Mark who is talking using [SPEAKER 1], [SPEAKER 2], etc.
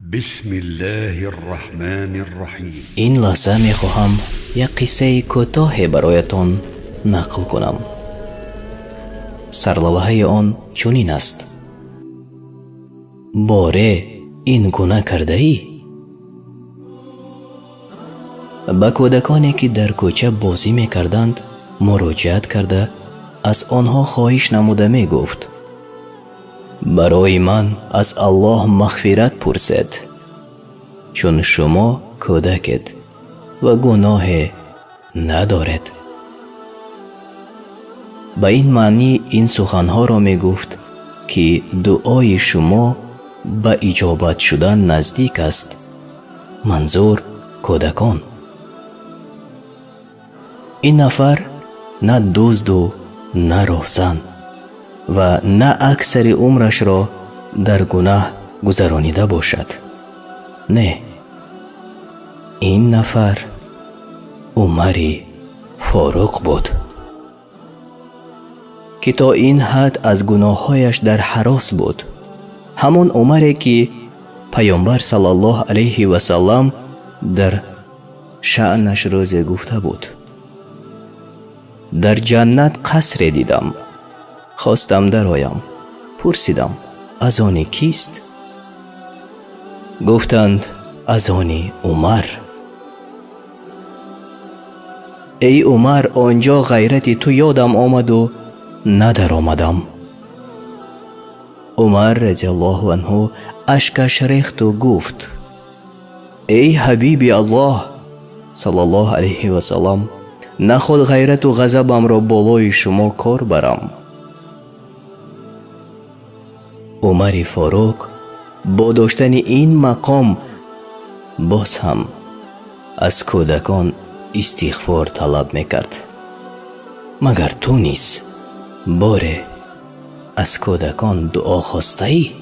[SPEAKER 1] بسم الله الرحمن الرحیم.
[SPEAKER 2] این لحظه می خواهم یک قصه کوتاه برایتان نقل کنم. سرلوحه آن چنین است: باره این گناه کرده ای؟ به کودکانی که در کوچه بازی می کردند مراجعت کرده از آنها خواهش نموده می گفت: برای من از الله مغفرت پرسید، چون شما کودکید و گناه ندارد. به این معنی این سخنها را می گفت که دعای شما به اجابت شدن نزدیک است. منظور کودکان. این نفر نه دزد و نه راهزن و نه اکثر عمرش را در گناه گذرانیده باشد. نه، این نفر عمر فاروق بود که تا این حد از گناههایش در هراس بود. همون عمری که پیامبر صلی الله علیه و سلم در شأنش روز گفته بود: در جنت قصر دیدم، خواستم درآیم، پرسیدم از آن کیست؟ گفتند از آن عمر. ای عمر، آنجا غیرت تو یادم آمد و ندر آمدم. عمر رضی الله عنه اشکش ریخت و گفت: ای حبیب الله صلی الله علیه و سلم، نخود غیرت و غضبم را بالای شما کار برم. عمر فاروق با داشتن این مقام باز هم از کودکان استغفار طلب میکرد. مگر تو نیز باره از کودکان دعا خواسته ای؟